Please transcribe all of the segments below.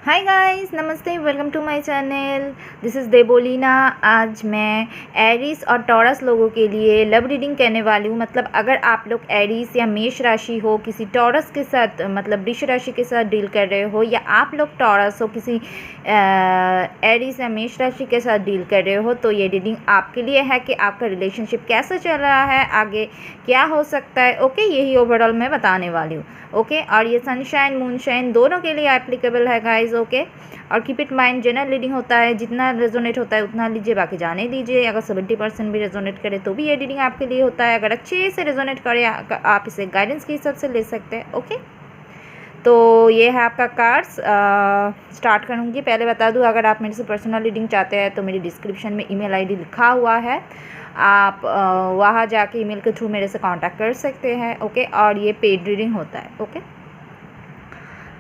हाय guys, नमस्ते, welcome to my channel. This is Debolina. आज मैं एरीज और टॉरस लोगों के लिए लव रीडिंग कहने वाली हूँ। मतलब अगर आप लोग एरीज या मेष राशि हो, किसी टॉरस के साथ मतलब वृष राशि के साथ डील कर रहे हो, या आप लोग टॉरस हो किसी एरीज या मेष राशि के साथ डील कर रहे हो, तो ये रीडिंग आपके लिए है कि आपका रिलेशनशिप कैसा चल रहा है, आगे क्या हो सकता है। ओके, यही ओवरऑल मैं बताने वाली हूँ। ओके, और ये सनशाइन मूनशाइन दोनों के लिए एप्लीकेबल है गाइज। ओके, और keep it mind, general reading होता है, जितना रेजोनेट होता है उतना लीजिए, बाकी जाने दीजिए। अगर 70% भी रेजोनेट करे तो भी ये रीडिंग आपके लिए होता है। अगर अच्छे से रेजोनेट करे आप इसे गाइडेंस के हिसाब से ले सकते हैं। ओके, तो ये है आपका कार्ड्स। स्टार्ट करूँगी। पहले बता दूँ, अगर आप मेरे से पर्सनल रीडिंग चाहते हैं तो मेरी डिस्क्रिप्शन में ईमेल आईडी लिखा हुआ है, आप वहाँ जाके ईमेल के थ्रू मेरे से कांटेक्ट कर सकते हैं। ओके, और ये पेड रीडिंग होता है। ओके,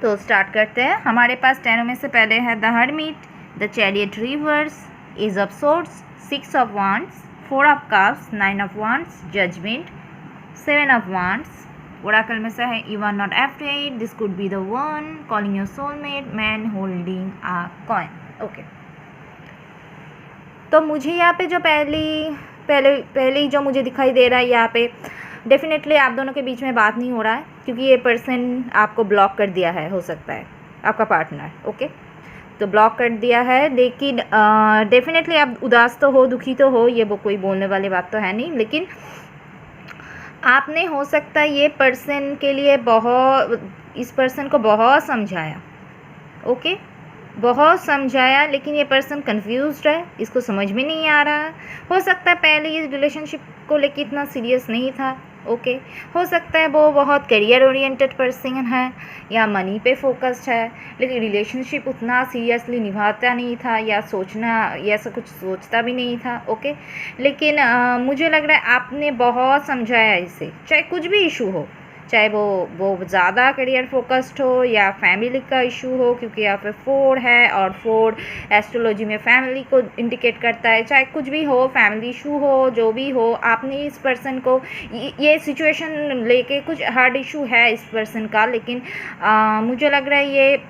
तो स्टार्ट करते हैं। हमारे पास 10 में से पहले है the hermit, the chariot reverse, ace of swords, 6 of wands, 4 of cups, 9 of wands, judgement, 7 of wands. Oracle में से है you are not afraid, this could be the one, calling your soulmate, man holding a coin. Okay, तो मुझे यहाँ पे जो पहले ही जो मुझे दिखाई दे रहा है, यहाँ पे डेफिनेटली आप दोनों के बीच में बात नहीं हो रहा है, क्योंकि ये पर्सन आपको ब्लॉक कर दिया है, हो सकता है आपका पार्टनर। ओके, तो ब्लॉक कर दिया है, लेकिन डेफिनेटली आप उदास तो हो, दुखी तो हो, ये वो कोई बोलने वाली बात तो है नहीं, लेकिन आपने हो सकता है ये पर्सन के लिए इस पर्सन को बहुत समझाया। ओके, बहुत समझाया, लेकिन ये पर्सन कंफ्यूज्ड है, इसको समझ में नहीं आ रहा है। हो सकता है पहले ये रिलेशनशिप को लेकर इतना सीरियस नहीं था। ओके, हो सकता है वो बहुत करियर ओरिएंटेड पर्सन है या मनी पे फोकस्ड है, लेकिन रिलेशनशिप उतना सीरियसली निभाता नहीं था, या ऐसा कुछ सोचता भी नहीं था। ओके, लेकिन मुझे लग रहा है आपने बहुत समझाया इसे, चाहे कुछ भी इशू हो, चाहे वो ज़्यादा करियर फोकस्ड हो या फैमिली का इशू हो, क्योंकि यहाँ पे 4 है और 4 एस्ट्रोलॉजी में फैमिली को इंडिकेट करता है। चाहे कुछ भी हो, फैमिली इशू हो, जो भी हो, आपने इस पर्सन को ये सिचुएशन लेके कुछ हार्ड इशू है इस पर्सन का, लेकिन मुझे लग रहा है ये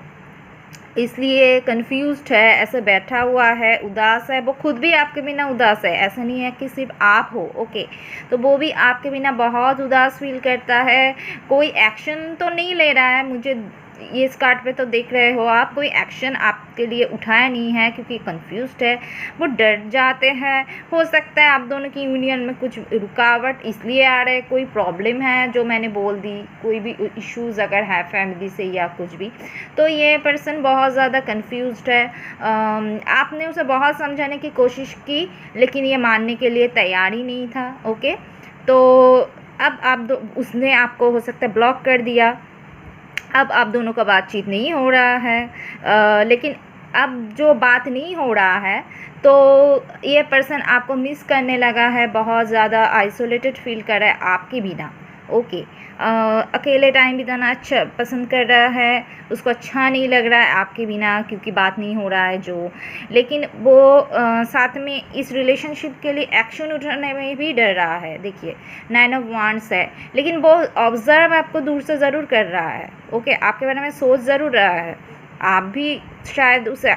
इसलिए कंफ्यूज्ड है, ऐसे बैठा हुआ है, उदास है। वो खुद भी आपके बिना उदास है, ऐसा नहीं है कि सिर्फ आप हो। ओके, तो वो भी आपके बिना बहुत उदास फील करता है। कोई एक्शन तो नहीं ले रहा है, मुझे ये इस कार्ड पे तो देख रहे हो आप, कोई एक्शन आपके लिए उठाया नहीं है, क्योंकि कंफ्यूज्ड है, वो डर जाते हैं। हो सकता है आप दोनों की यूनियन में कुछ रुकावट इसलिए आ रहे, कोई प्रॉब्लम है जो मैंने बोल दी, कोई भी इश्यूज़ अगर है फैमिली से या कुछ भी, तो ये पर्सन बहुत ज़्यादा कंफ्यूज्ड है। आपने उसे बहुत समझाने की कोशिश की, लेकिन ये मानने के लिए तैयार ही नहीं था। ओके, तो अब उसने आपको हो सकता है ब्लॉक कर दिया, अब आप दोनों का बातचीत नहीं हो रहा है। लेकिन अब जो बात नहीं हो रहा है, तो ये पर्सन आपको मिस करने लगा है, बहुत ज़्यादा आइसोलेटेड फील कर रहा है आपके बिना। ओके, अकेले टाइम बिताना अच्छा पसंद कर रहा है, उसको अच्छा नहीं लग रहा है आपके बिना, क्योंकि बात नहीं हो रहा है जो, लेकिन वो साथ में इस रिलेशनशिप के लिए एक्शन उठाने में भी डर रहा है। देखिए 9 ऑफ वांड्स है, लेकिन वो ऑब्जर्व आपको दूर से ज़रूर कर रहा है। ओके, आपके बारे में सोच ज़रूर रहा है, आप भी शायद उसे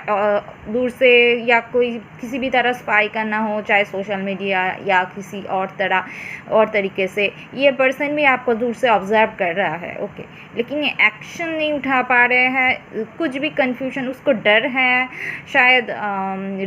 दूर से या किसी भी तरह स्पाई करना हो, चाहे सोशल मीडिया या किसी और तरीके से, ये पर्सन भी आपको दूर से ऑब्जर्व कर रहा है। ओके, लेकिन ये एक्शन नहीं उठा पा रहे हैं, कुछ भी कंफ्यूजन, उसको डर है, शायद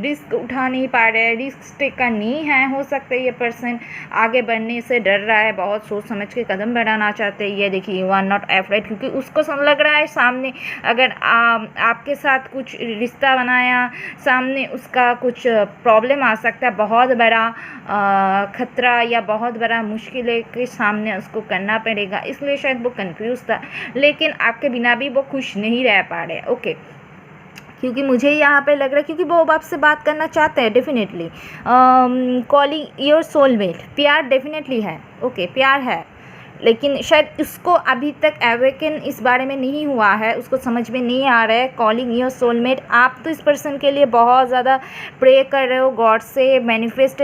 रिस्क उठा नहीं पा रहे, रिस्क टेकर नहीं है। हो सकता है ये पर्सन आगे बढ़ने से डर रहा है, बहुत सोच समझ के कदम बढ़ाना चाहते हैं। ये देखिए यू आर नॉट अफ्रेड, क्योंकि उसको लग रहा है सामने अगर आपके साथ कुछ रिश्ता बनाया, सामने उसका कुछ प्रॉब्लम आ सकता है, बहुत बड़ा खतरा या बहुत बड़ा मुश्किलें के सामने उसको करना पड़ेगा, इसलिए शायद वो कंफ्यूज था, लेकिन आपके बिना भी वो खुश नहीं रह पा रहे। ओके, क्योंकि मुझे यहाँ पे लग रहा है, क्योंकि वो आपसे बात करना चाहते हैं डेफिनेटली, कॉलिंग योर सोलमेट, प्यार डेफिनेटली है। ओके, प्यार है, लेकिन शायद उसको अभी तक अवेकन इस बारे में नहीं हुआ है, उसको समझ में नहीं आ रहा है। कॉलिंग योर सोलमेट, आप तो इस पर्सन के लिए बहुत ज़्यादा प्रे कर रहे हो, गॉड से मैनिफेस्ट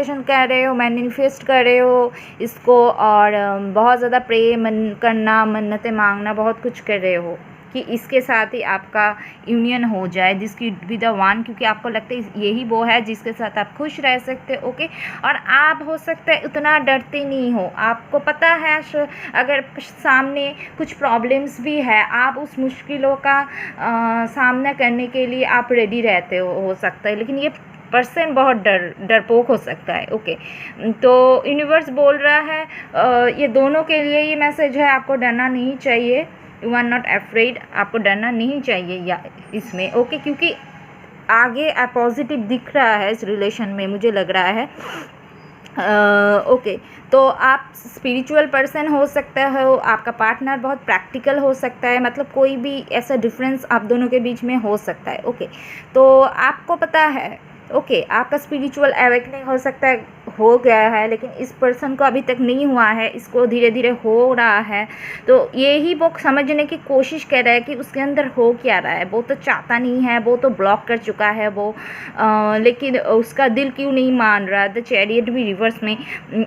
कर रहे हो इसको, और बहुत ज़्यादा प्रे करना, मन्नतें मांगना, बहुत कुछ कर रहे हो। कि इसके साथ ही आपका यूनियन हो जाए, this could be the one, क्योंकि आपको लगता है यही वो है जिसके साथ आप खुश रह सकते हो। ओके, और आप हो सकता है उतना डरते नहीं हो, आपको पता है अगर सामने कुछ प्रॉब्लम्स भी है, आप उस मुश्किलों का सामना करने के लिए आप रेडी रहते हो सकता है, लेकिन ये पर्सन बहुत डरपोक हो सकता है। ओके, तो यूनिवर्स बोल रहा है ये दोनों के लिए ये मैसेज है, आपको डरना नहीं चाहिए, यू आर नॉट अफ्रेड, आपको डरना नहीं चाहिए या इसमें। ओके, क्योंकि आगे पॉजिटिव दिख रहा है इस रिलेशन में, मुझे लग रहा है। ओके, तो आप स्पिरिचुअल पर्सन हो सकता हो, आपका पार्टनर बहुत प्रैक्टिकल हो सकता है, मतलब कोई भी ऐसा डिफरेंस आप दोनों के बीच में हो सकता है। ओके, तो आपको पता है, ओके, आपका स्पिरिचुअल अवेकनिंग हो सकता है हो गया है, लेकिन इस पर्सन को अभी तक नहीं हुआ है, इसको धीरे धीरे हो रहा है। तो यही वो समझने की कोशिश कर रहा है कि उसके अंदर हो क्या रहा है। वो तो चाहता नहीं है, वो तो ब्लॉक कर चुका है वो, लेकिन उसका दिल क्यों नहीं मान रहा। द चैरियट भी रिवर्स में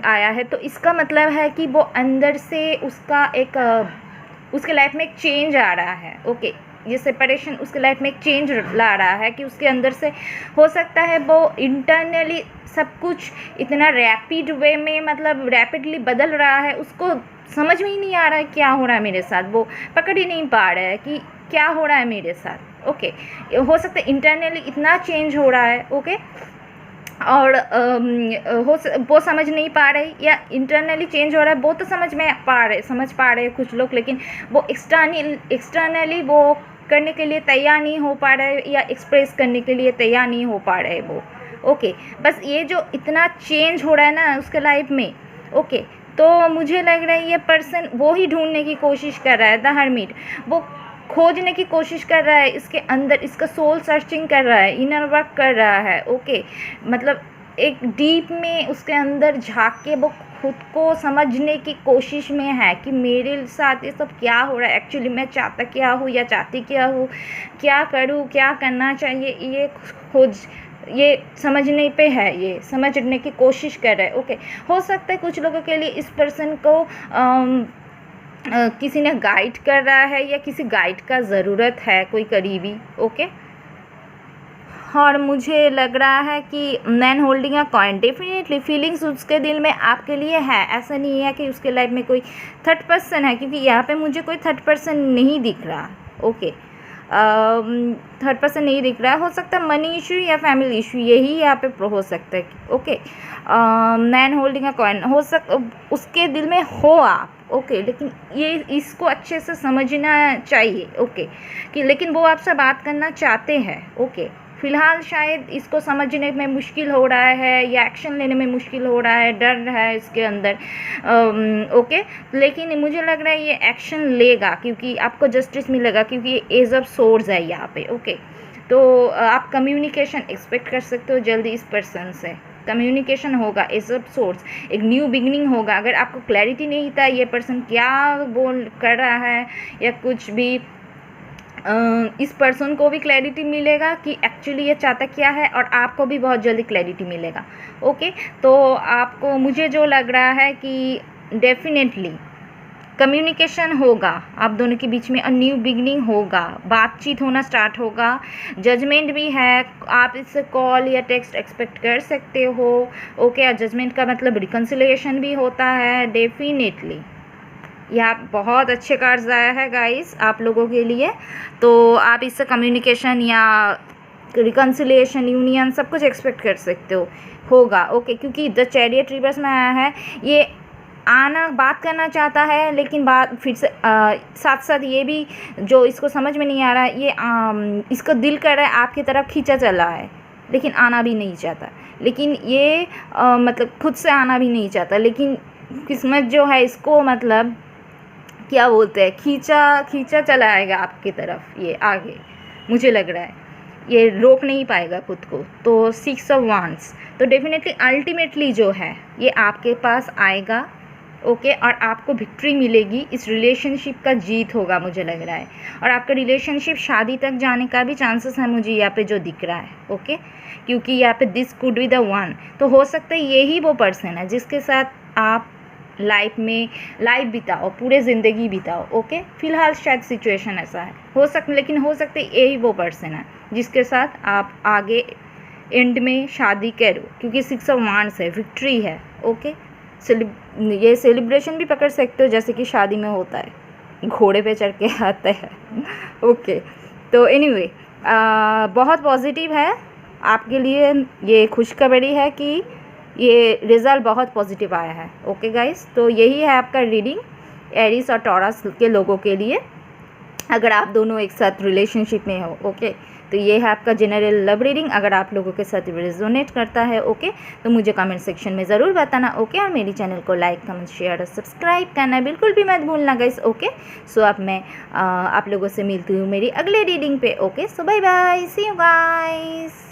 आया है, तो इसका मतलब है कि वो अंदर से उसका एक उसके लाइफ में एक चेंज आ रहा है। ओके, ये सेपरेशन उसके लाइफ में एक चेंज ला रहा है कि उसके अंदर से हो सकता है वो इंटरनली सब कुछ इतना रैपिड वे में, मतलब रैपिडली बदल रहा है, उसको समझ में ही नहीं आ रहा है क्या हो रहा है मेरे साथ, वो पकड़ ही नहीं पा रहा है कि क्या हो रहा है मेरे साथ। ओके, हो सकता है इंटरनली इतना चेंज हो रहा है। ओके, और वो समझ नहीं पा रहे, या इंटरनली चेंज हो रहा है वो तो समझ पा रहे कुछ लोग, लेकिन वो एक्सटर्नली वो करने के लिए तैयार नहीं हो पा रहे, या एक्सप्रेस करने के लिए तैयार नहीं हो पा रहे वो। ओके, बस ये जो इतना चेंज हो रहा है ना उसके लाइफ में। ओके, तो मुझे लग रहा है ये पर्सन वो ही ढूंढने की कोशिश कर रहा है, द हर्मिट, वो खोजने की कोशिश कर रहा है इसके अंदर, इसका सोल सर्चिंग कर रहा है, इनर वर्क कर रहा है। ओके, मतलब एक डीप में उसके अंदर झाँक के वो खुद को समझने की कोशिश में है कि मेरे साथ ये सब क्या हो रहा है, एक्चुअली मैं चाहता क्या हूँ या चाहती क्या हूँ, क्या करूँ, क्या करना चाहिए, ये समझने पे है, ये समझने की कोशिश कर रहा है। ओके, हो सकता है कुछ लोगों के लिए इस पर्सन को किसी ने गाइड कर रहा है, या किसी गाइड का ज़रूरत है, कोई करीबी। ओके, और मुझे लग रहा है कि man holding a coin, definitely feelings उसके दिल में आपके लिए है, ऐसा नहीं है कि उसके लाइफ में कोई थर्ड पर्सन है, क्योंकि यहाँ पे मुझे कोई थर्ड पर्सन नहीं दिख रहा। ओके, थर्ड पर्सन नहीं दिख रहा है, हो सकता है मनी इशू या फैमिली इशू, यही यहाँ पे हो सकता है। Okay, man holding a coin हो उसके दिल में हो आप। ओके, लेकिन ये इसको अच्छे से समझना चाहिए। ओके, कि लेकिन वो आपसे बात करना चाहते हैं। ओके, फ़िलहाल शायद इसको समझने में मुश्किल हो रहा है, या एक्शन लेने में मुश्किल हो रहा है, डर है इसके अंदर। ओके, लेकिन मुझे लग रहा है ये एक्शन लेगा, क्योंकि आपको जस्टिस मिलेगा, क्योंकि ये एज ऑफ सोर्स है यहाँ पे। ओके, तो आप कम्युनिकेशन एक्सपेक्ट कर सकते हो जल्दी इस पर्सन से, कम्युनिकेशन होगा, एज ऑफ सोर्स एक न्यू बिगनिंग होगा। अगर आपको क्लैरिटी नहीं था ये पर्सन क्या बोल कर रहा है या कुछ भी, इस पर्सन को भी क्लैरिटी मिलेगा कि एक्चुअली ये चाहता क्या है, और आपको भी बहुत जल्दी क्लैरिटी मिलेगा। ओके, तो आपको, मुझे जो लग रहा है कि डेफिनेटली कम्युनिकेशन होगा आप दोनों के बीच में, और न्यू बिगनिंग होगा, बातचीत होना स्टार्ट होगा, जजमेंट भी है, आप इससे कॉल या टेक्स्ट एक्सपेक्ट कर सकते हो। ओके, और जजमेंट का मतलब रिकन्सिलिएशन भी होता है डेफिनेटली। यहाँ बहुत अच्छे कार्ड्स आया है गाइस आप लोगों के लिए, तो आप इससे कम्युनिकेशन या रिकन्सिलिएशन, यूनियन सब कुछ एक्सपेक्ट कर सकते होगा। ओके, क्योंकि द चैरियट रिवर्स में आया है, ये आना बात करना चाहता है, लेकिन बात फिर से साथ साथ ये भी जो इसको समझ में नहीं आ रहा है, ये इसको दिल कर रहा है आपकी तरफ खींचा चला है, लेकिन आना भी नहीं चाहता, लेकिन ये मतलब खुद से आना भी नहीं चाहता, लेकिन किस्मत जो है इसको मतलब क्या बोलते हैं, खींचा चला आएगा आपकी तरफ, ये आगे मुझे लग रहा है ये रोक नहीं पाएगा खुद को। तो 6 ऑफ वांड्स, तो डेफिनेटली अल्टीमेटली जो है ये आपके पास आएगा। ओके, और आपको विक्ट्री मिलेगी, इस रिलेशनशिप का जीत होगा मुझे लग रहा है, और आपका रिलेशनशिप शादी तक जाने का भी चांसेस है मुझे यहाँ पे जो दिख रहा है। ओके, क्योंकि यहाँ पे this could be the one, तो हो सकता है यही वो पर्सन है जिसके साथ आप लाइफ में लाइफ बिताओ, पूरे ज़िंदगी बिताओ। ओके, फ़िलहाल शायद सिचुएशन ऐसा है, हो सकता, लेकिन हो सकता है यही वो पर्सन है जिसके साथ आप आगे एंड में शादी करो, क्योंकि 6 ऑफ वांड्स है, विक्ट्री है। ओके, ये सेलिब्रेशन भी पकड़ सकते हो जैसे कि शादी में होता है, घोड़े पे चढ़ के आता है। ओके, तो एनीवे बहुत पॉजिटिव है आपके लिए, ये खुशखबरी है कि ये रिज़ल्ट बहुत पॉजिटिव आया है। ओके गाइस, तो यही है आपका रीडिंग एरीज और टॉरस के लोगों के लिए, अगर आप दोनों एक साथ रिलेशनशिप में हो। ओके, तो ये है आपका जनरल लव रीडिंग। अगर आप लोगों के साथ रेजोनेट करता है ओके, तो मुझे कमेंट सेक्शन में ज़रूर बताना। ओके, और मेरी चैनल को लाइक, कमेंट, शेयर और सब्सक्राइब करना बिल्कुल भी मत भूलना गाइस। ओके, सो अब मैं आप लोगों से मिलती हूँ मेरी अगले रीडिंग पे। Okay, so bye bye, see you guys.